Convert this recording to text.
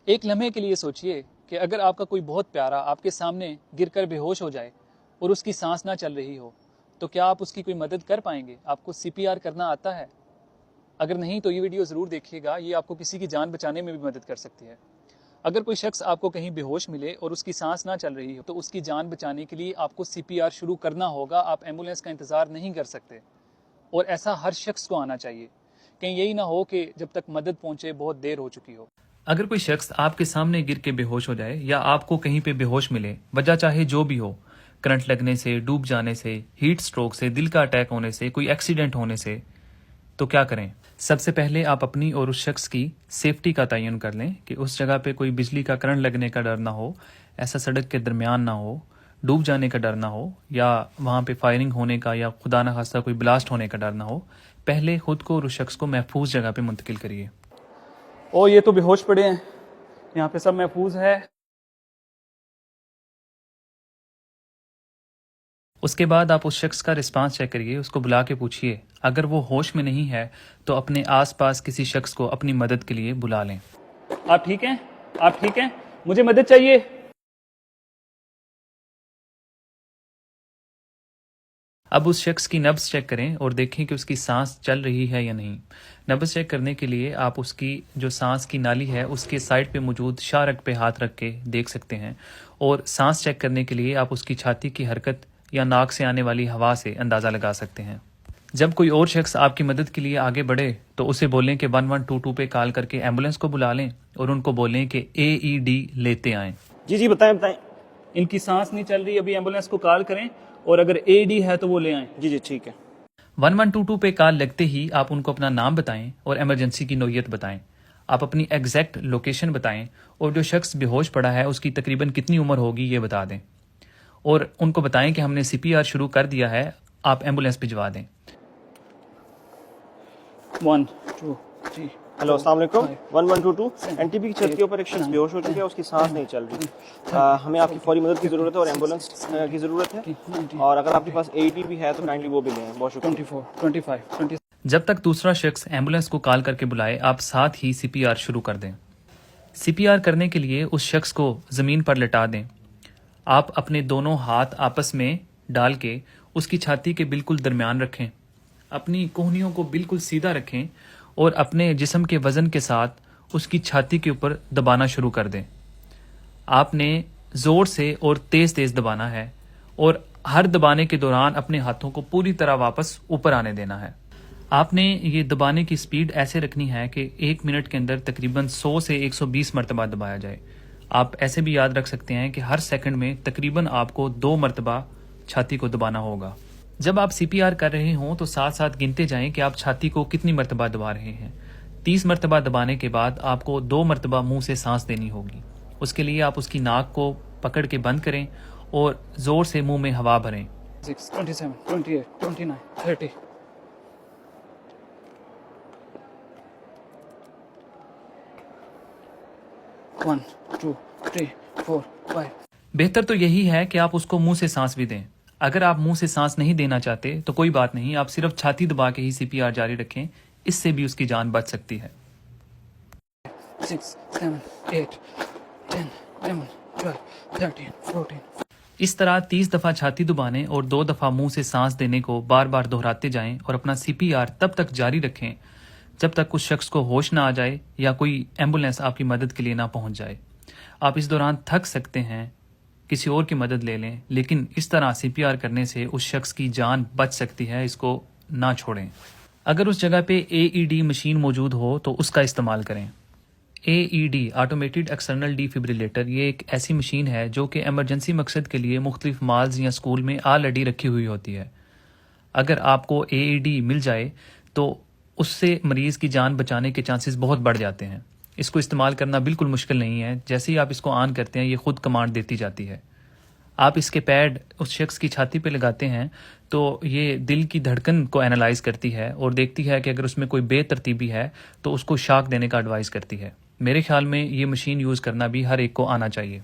ایک لمحے کے لیے سوچئے کہ اگر آپ کا کوئی بہت پیارا آپ کے سامنے گر کر بے ہوش ہو جائے اور اس کی سانس نہ چل رہی ہو تو کیا آپ اس کی کوئی مدد کر پائیں گے؟ آپ کو CPR کرنا آتا ہے؟ اگر نہیں تو یہ ویڈیو ضرور دیکھیے گا، یہ آپ کو کسی کی جان بچانے میں بھی مدد کر سکتی ہے۔ اگر کوئی شخص آپ کو کہیں بے ہوش ملے اور اس کی سانس نہ چل رہی ہو تو اس کی جان بچانے کے لیے آپ کو CPR شروع کرنا ہوگا، آپ ایمبولینس کا انتظار نہیں کر سکتے، اور ایسا ہر شخص کو آنا چاہیے، کہیں یہی نہ ہو کہ جب تک مدد پہنچے بہت دیر ہو چکی ہو۔ اگر کوئی شخص آپ کے سامنے گر کے بے ہوش ہو جائے یا آپ کو کہیں پہ بے ہوش ملے، وجہ چاہے جو بھی ہو، کرنٹ لگنے سے، ڈوب جانے سے، ہیٹ سٹروک سے، دل کا اٹیک ہونے سے، کوئی ایکسیڈنٹ ہونے سے، تو کیا کریں؟ سب سے پہلے آپ اپنی اور اس شخص کی سیفٹی کا تعین کر لیں کہ اس جگہ پہ کوئی بجلی کا کرنٹ لگنے کا ڈر نہ ہو، ایسا سڑک کے درمیان نہ ہو، ڈوب جانے کا ڈر نہ ہو، یا وہاں پہ فائرنگ ہونے کا یا خدا نخواستہ کوئی بلاسٹ ہونے کا ڈر نہ ہو۔ پہلے خود کو اور اس شخص کو محفوظ جگہ پہ منتقل کریے۔ او یہ تو بے ہوش پڑے ہیں، یہاں پہ سب محفوظ ہے۔ اس کے بعد آپ اس شخص کا رسپانس چیک کریے، اس کو بلا کے پوچھیے، اگر وہ ہوش میں نہیں ہے تو اپنے آس پاس کسی شخص کو اپنی مدد کے لیے بلا لیں۔ آپ ٹھیک ہیں؟ آپ ٹھیک ہیں؟ مجھے مدد چاہیے۔ اب اس شخص کی نبض چیک کریں اور دیکھیں کہ اس کی سانس چل رہی ہے یا نہیں۔ نبض چیک کرنے کے لیے آپ اس کی جو سانس کی نالی ہے اس کے سائڈ پہ موجود شارک پہ ہاتھ رکھ کے دیکھ سکتے ہیں، اور سانس چیک کرنے کے لیے آپ اس کی چھاتی کی حرکت یا ناک سے آنے والی ہوا سے اندازہ لگا سکتے ہیں۔ جب کوئی اور شخص آپ کی مدد کے لیے آگے بڑھے تو اسے بولیں کہ 1122 پہ کال کر کے ایمبولینس کو بلا لیں اور ان کو بولیں کہ AED لیتے آئیں۔ جی بتائیں۔ ان کی سانس نہیں چل رہی، ابھی ایمبولینس کو کال کریں، اور اگر AED ہے تو وہ لے آئیں۔ جی ٹھیک ہے۔ 1122 پہ کال لگتے ہی آپ ان کو اپنا نام بتائیں اور ایمرجنسی کی نوعیت بتائیں۔ آپ اپنی ایگزیکٹ لوکیشن بتائیں، اور جو شخص بے ہوش پڑا ہے اس کی تقریباً کتنی عمر ہوگی یہ بتا دیں، اور ان کو بتائیں کہ ہم نے CPR شروع کر دیا ہے، آپ ایمبولینس بھجوا دیں۔ 1 2 3 ہیلو، السلام علیکم۔ 1122 NTP کی چھت کے اوپر ایک شخص بے ہوش ہو چکا ہے، اس کی سانس نہیں چل رہی، ہمیں آپ کی فوری مدد کی ضرورت ہے اور ایمبولینس کی ضرورت ہے، اور اگر آپ کے پاس AED بھی ہے تو کائنڈلی وہ بھی لیں۔ بہت شکریہ۔ 24 25 20۔ جب تک دوسرا شخص ایمبولینس کو کال کر کے بلائے آپ ساتھ ہی CPR شروع کر دیں۔ CPR کرنے کے لیے اس شخص کو زمین پر لٹا دیں۔ آپ اپنے دونوں ہاتھ آپس میں ڈال کے اس کی چھاتی کے بالکل درمیان رکھیں، اپنی کوہنیوں کو بالکل سیدھا رکھیں، اور اپنے جسم کے وزن کے ساتھ اس کی چھاتی کے اوپر دبانا شروع کر دیں۔ آپ نے زور سے اور تیز تیز دبانا ہے، اور ہر دبانے کے دوران اپنے ہاتھوں کو پوری طرح واپس اوپر آنے دینا ہے۔ آپ نے یہ دبانے کی سپیڈ ایسے رکھنی ہے کہ 1 منٹ کے اندر تقریباً 100 سے 120 مرتبہ دبایا جائے۔ آپ ایسے بھی یاد رکھ سکتے ہیں کہ ہر سیکنڈ میں تقریباً آپ کو 2 مرتبہ چھاتی کو دبانا ہوگا۔ جب آپ CPR کر رہے ہوں تو ساتھ ساتھ گنتے جائیں کہ آپ چھاتی کو کتنی مرتبہ دبا رہے ہیں۔ 30 مرتبہ دبانے کے بعد آپ کو 2 مرتبہ منہ سے سانس دینی ہوگی۔ اس کے لیے آپ اس کی ناک کو پکڑ کے بند کریں اور زور سے منہ میں ہوا بھریں۔ 6 27 28 29 30۔ 1 2 3 4 5۔ بہتر تو یہی ہے کہ آپ اس کو منہ سے سانس بھی دیں۔ اگر آپ منہ سے سانس نہیں دینا چاہتے تو کوئی بات نہیں، آپ صرف چھاتی دبا کے ہی CPR جاری رکھیں، اس سے بھی اس کی جان بچ سکتی ہے۔ 6 7 8 10 11 12 13 14۔ اس طرح 30 دفعہ چھاتی دبانے اور 2 دفعہ منہ سے سانس دینے کو بار بار دہراتے جائیں، اور اپنا CPR تب تک جاری رکھیں جب تک اس شخص کو ہوش نہ آ جائے یا کوئی ایمبولینس آپ کی مدد کے لیے نہ پہنچ جائے۔ آپ اس دوران تھک سکتے ہیں، کسی اور کی مدد لے لیں، لیکن اس طرح CPR کرنے سے اس شخص کی جان بچ سکتی ہے، اس کو نہ چھوڑیں۔ اگر اس جگہ پہ AED مشین موجود ہو تو اس کا استعمال کریں۔ AED آٹومیٹڈ ایکسٹرنل ڈیفیبریلیٹر، یہ ایک ایسی مشین ہے جو کہ ایمرجنسی مقصد کے لیے مختلف مالز یا اسکول میں آلریڈی رکھی ہوئی ہوتی ہے۔ اگر آپ کو AED مل جائے تو اس سے مریض کی جان بچانے کے چانسز بہت بڑھ جاتے ہیں۔ اس کو استعمال کرنا بالکل مشکل نہیں ہے، جیسے ہی آپ اس کو آن کرتے ہیں یہ خود کمانڈ دیتی جاتی ہے۔ آپ اس کے پیڈ اس شخص کی چھاتی پہ لگاتے ہیں تو یہ دل کی دھڑکن کو اینالائز کرتی ہے اور دیکھتی ہے کہ اگر اس میں کوئی بے ترتیبی ہے تو اس کو شاک دینے کا ایڈوائز کرتی ہے۔ میرے خیال میں یہ مشین یوز کرنا بھی ہر ایک کو آنا چاہیے۔